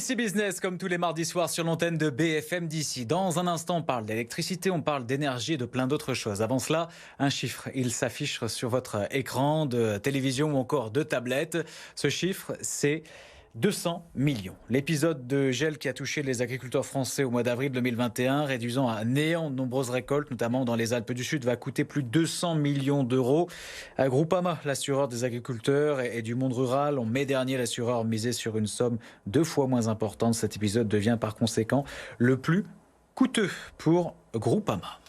BFM Business, comme tous les mardis soirs sur l'antenne de BFM d'ici. Dans un instant, on parle d'électricité, on parle d'énergie et de plein d'autres choses. Avant cela, un chiffre, il s'affiche sur votre écran de télévision ou encore de tablette. Ce chiffre, c'est 200 millions. L'épisode de gel qui a touché les agriculteurs français au mois d'avril 2021, réduisant à néant de nombreuses récoltes, notamment dans les Alpes du Sud, va coûter plus de 200 millions d'euros. Groupama, l'assureur des agriculteurs et du monde rural, en mai dernier, l'assureur misait sur une somme 2 fois moins importante. Cet épisode devient par conséquent le plus coûteux pour Groupama.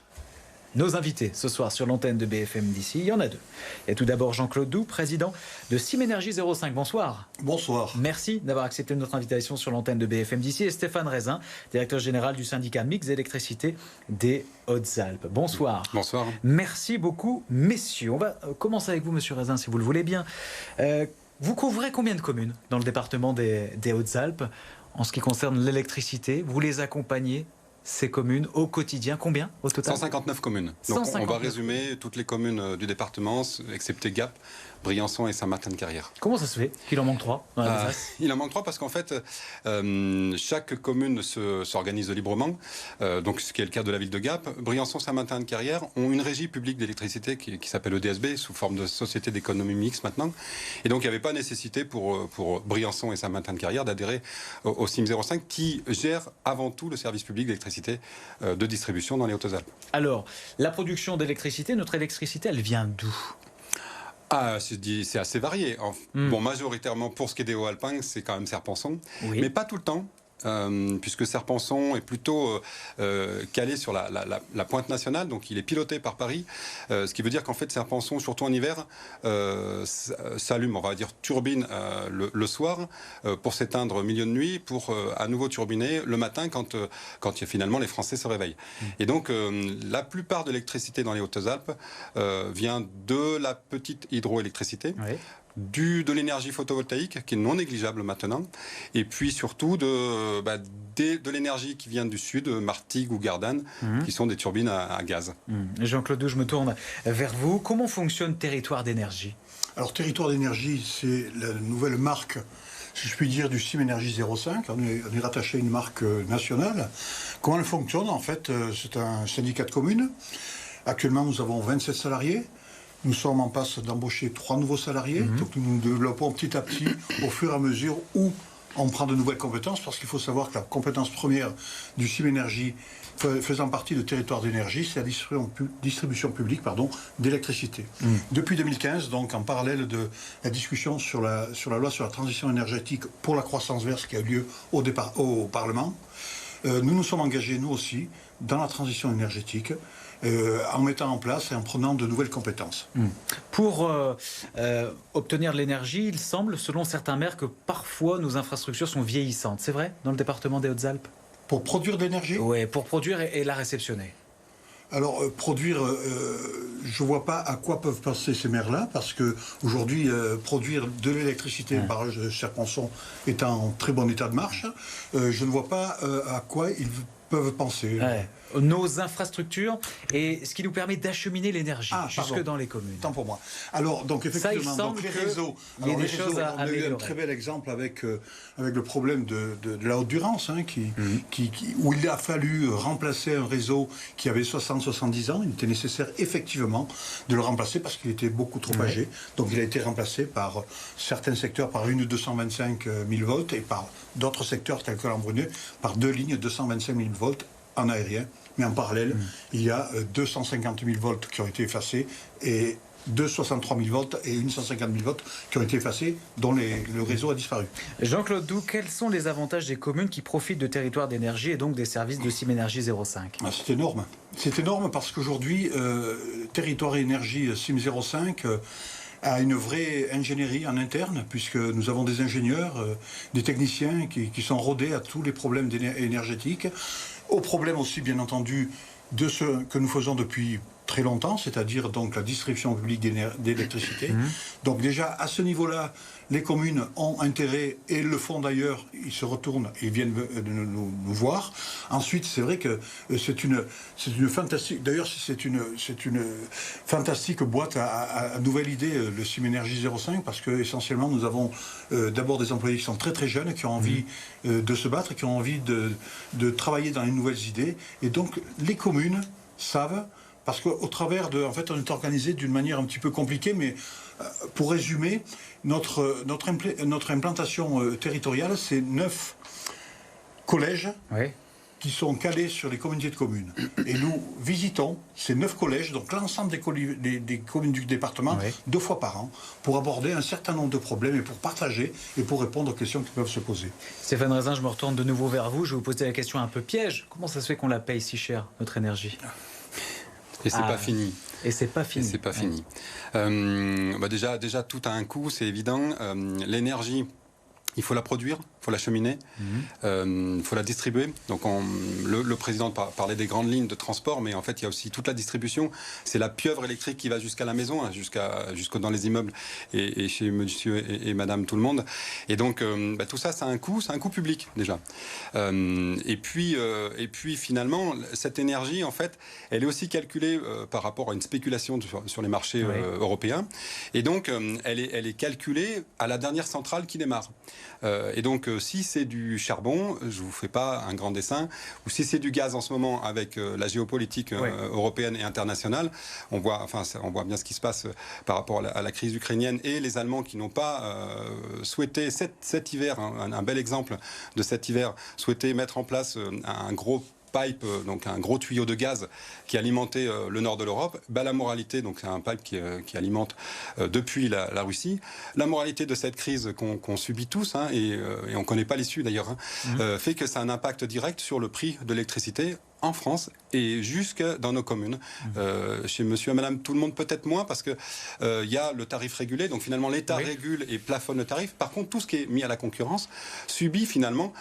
Nos invités ce soir sur l'antenne de BFM d'ici, il y en a deux. Il y a tout d'abord Jean-Claude Doux, président de Simenergie 05. Bonsoir. Bonsoir. Merci d'avoir accepté notre invitation sur l'antenne de BFM d'ici. Et Stéphane Raisin, directeur général du syndicat Mix Électricité des Hautes-Alpes. Bonsoir. Bonsoir. Merci beaucoup, messieurs. On va commencer avec vous, monsieur Raisin, si vous le voulez bien. Vous couvrez combien de communes dans le département des Hautes-Alpes en ce qui concerne l'électricité? Vous les accompagnez, ces communes, au quotidien? Combien au total? 159 communes. Donc 159. On va résumer toutes les communes du département, excepté Gap, Briançon et Saint-Martin-de-Carrière. Comment ça se fait qu'il en manque 3 dans la besace? Il en manque 3 parce qu'en fait, chaque commune s'organise librement, donc ce qui est le cas de la ville de Gap. Briançon, Saint-Martin-de-Carrière ont une régie publique d'électricité qui s'appelle EDSB, sous forme de société d'économie mixte maintenant. Et donc il n'y avait pas nécessité pour Briançon et Saint-Martin-de-Carrière d'adhérer au SIM 05 qui gère avant tout le service public d'électricité de distribution dans les Hautes-Alpes. Alors, la production d'électricité, notre électricité, elle vient d'où? C'est assez varié. Bon, majoritairement, pour ce qui est des Hauts-Alpins, c'est quand même Serre-Ponçon, oui. Mais pas tout le temps. Puisque Serre-Ponçon est plutôt calé sur la pointe nationale, donc il est piloté par Paris, ce qui veut dire qu'en fait Serre-Ponçon, surtout en hiver, s'allume, on va dire turbine le soir pour s'éteindre au milieu de nuit, pour à nouveau turbiner le matin quand finalement les Français se réveillent. Et donc la plupart de l'électricité dans les Hautes-Alpes vient de la petite hydroélectricité. Oui. De l'énergie photovoltaïque qui est non négligeable maintenant, et puis surtout de l'énergie qui vient du sud, Martigues ou Gardanne, qui sont des turbines à gaz. Jean-Claude Doux, je me tourne vers vous. Comment fonctionne Territoire d'énergie? Alors Territoire d'énergie, c'est la nouvelle marque, si je puis dire, du Simenergie 05. On est rattaché à une marque nationale. Comment elle fonctionne? En fait, c'est un syndicat de communes. Actuellement, nous avons 27 salariés. Nous sommes en passe d'embaucher 3 nouveaux salariés. Donc nous nous développons petit à petit au fur et à mesure où on prend de nouvelles compétences, parce qu'il faut savoir que la compétence première du Simenergie, faisant partie de Territoire d'énergie, c'est la distribution publique d'électricité. Depuis 2015, donc en parallèle de la discussion sur la loi sur la transition énergétique pour la croissance verte qui a eu lieu au Parlement, nous nous sommes engagés, nous aussi, dans la transition énergétique, en mettant en place et en prenant de nouvelles compétences. Pour obtenir de l'énergie, il semble, selon certains maires, que parfois nos infrastructures sont vieillissantes. C'est vrai, dans le département des Hautes-Alpes? Pour produire de l'énergie? Oui, pour produire et la réceptionner. Alors, produire, je ne vois pas à quoi peuvent penser ces maires-là, parce qu'aujourd'hui, produire de l'électricité, le barrage de Serre-Ponçon est en très bon état de marche. Je ne vois pas à quoi ils peuvent penser. Nos infrastructures et ce qui nous permet d'acheminer l'énergie jusque dans les communes. Tant pour moi. Alors, donc effectivement, les réseaux, il y a des choses à on a eu un très bel exemple avec le problème de la Haute-Durance, où il a fallu remplacer un réseau qui avait 60-70 ans. Il était nécessaire effectivement de le remplacer parce qu'il était beaucoup trop âgé. Donc il a été remplacé par certains secteurs par une 225 000 volts et par d'autres secteurs tels que l'Embruneux par 2 lignes 225 000 volts en aérien. Mais en parallèle, il y a 250 000 volts qui ont été effacés et 263 000 volts et une 150 000 volts qui ont été effacés, dont le réseau a disparu. Jean-Claude Doux, quels sont les avantages des communes qui profitent de Territoire d'énergie et donc des services de Simenergie 05? C'est énorme. C'est énorme parce qu'aujourd'hui, Territoire énergie SIM 05 a une vraie ingénierie en interne, puisque nous avons des ingénieurs, des techniciens qui sont rodés à tous les problèmes énergétiques, aux problèmes aussi, bien entendu, de ce que nous faisons depuis très longtemps, c'est-à-dire donc la distribution publique d'électricité. Donc déjà, à ce niveau-là, les communes ont intérêt, et le font d'ailleurs, ils se retournent et viennent nous voir. Ensuite, c'est vrai que c'est une fantastique, d'ailleurs c'est une fantastique boîte à nouvelle idée, le Simenergie 05, parce que essentiellement nous avons d'abord des employés qui sont très très jeunes, qui ont envie de se battre, qui ont envie de travailler dans les nouvelles idées. Et donc les communes savent, parce qu'au travers de... En fait, on est organisé d'une manière un petit peu compliquée, mais pour résumer, notre implantation territoriale, c'est 9 collèges qui sont calés sur les communautés de communes. Et nous visitons ces 9 collèges, donc l'ensemble des communes du département, 2 fois par an, pour aborder un certain nombre de problèmes et pour partager et pour répondre aux questions qui peuvent se poser. Stéphane Raisin, je me retourne de nouveau vers vous. Je vais vous poser la question un peu piège. Comment ça se fait qu'on la paye si cher, notre énergie ? Et c'est pas fini. Et c'est pas fini. Et c'est pas fini. Déjà, tout a un coût, c'est évident. L'énergie, il faut la produire, il faut l'acheminer, il faut la distribuer. Donc le président parlait des grandes lignes de transport, mais en fait il y a aussi toute la distribution. C'est la pieuvre électrique qui va jusqu'à la maison, hein, jusque dans les immeubles et chez monsieur et madame tout le monde. Et donc tout ça, c'est un coût public déjà. Et puis finalement, cette énergie, en fait, elle est aussi calculée par rapport à une spéculation sur les marchés européens. Et donc elle est calculée à la dernière centrale qui démarre. Et donc si c'est du charbon, je vous fais pas un grand dessin, ou si c'est du gaz en ce moment avec la géopolitique européenne et internationale, on voit bien ce qui se passe par rapport à la crise ukrainienne et les Allemands qui n'ont pas souhaité cet hiver, un bel exemple de cet hiver, souhaité mettre en place un gros pipe, donc un gros tuyau de gaz qui alimentait le nord de l'Europe. La moralité, donc c'est un pipe qui alimente depuis la Russie. La moralité de cette crise qu'on subit tous, hein, et on ne connaît pas l'issue d'ailleurs, fait que ça a un impact direct sur le prix de l'électricité en France et jusque dans nos communes. Chez monsieur et madame tout le monde peut-être moins parce que y a le tarif régulé, donc finalement l'État régule et plafonne le tarif. Par contre, tout ce qui est mis à la concurrence subit finalement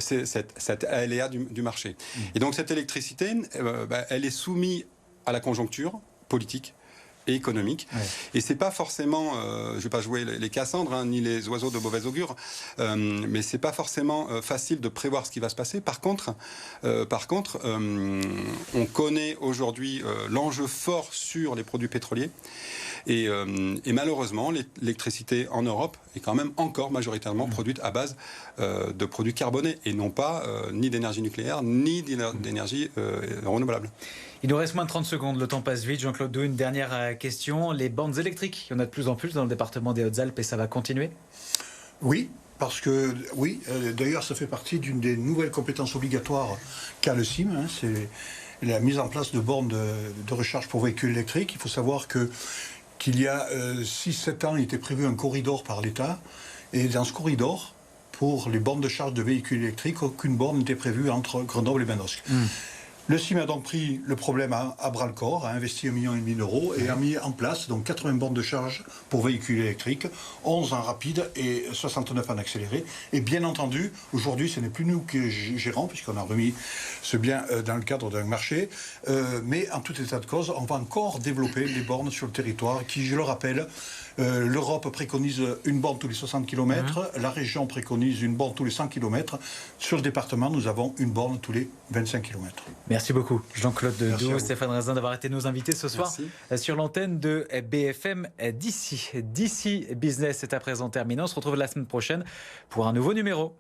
cette aléa du marché. Et donc cette électricité, elle est soumise à la conjoncture politique et économique. Et c'est pas forcément, je vais pas jouer les Cassandres, hein, ni les oiseaux de mauvais augure, mais c'est pas forcément facile de prévoir ce qui va se passer. Par contre, on connaît aujourd'hui l'enjeu fort sur les produits pétroliers. Et malheureusement, l'électricité en Europe est quand même encore majoritairement produite à base de produits carbonés et non pas ni d'énergie nucléaire, ni d'énergie renouvelable. Il nous reste moins de 30 secondes, le temps passe vite. Jean-Claude Dou, une dernière question. Les bornes électriques, il y en a de plus en plus dans le département des Hautes-Alpes et ça va continuer ? Oui, parce que, d'ailleurs ça fait partie d'une des nouvelles compétences obligatoires qu'a le CIM, hein, c'est la mise en place de bornes de recharge pour véhicules électriques. Il faut savoir qu'il y a 6-7 ans, il était prévu un corridor par l'État, et dans ce corridor, pour les bornes de charge de véhicules électriques, aucune borne n'était prévue entre Grenoble et Manosque. Le CIM a donc pris le problème à bras-le-corps, a investi 1,5 million d'euros et a mis en place donc 80 bornes de charge pour véhicules électriques, 11 en rapide et 69 en accéléré. Et bien entendu, aujourd'hui, ce n'est plus nous qui gérons, puisqu'on a remis ce bien dans le cadre d'un marché, mais en tout état de cause, on va encore développer les bornes sur le territoire qui, je le rappelle, l'Europe préconise une borne tous les 60 km, la région préconise une borne tous les 100 km. Sur le département, nous avons une borne tous les 25 km. Merci beaucoup, Jean-Claude Dou, Stéphane Raisin, d'avoir été nos invités ce soir sur l'antenne de BFM d'ici. D'ici Business est à présent terminé. On se retrouve la semaine prochaine pour un nouveau numéro.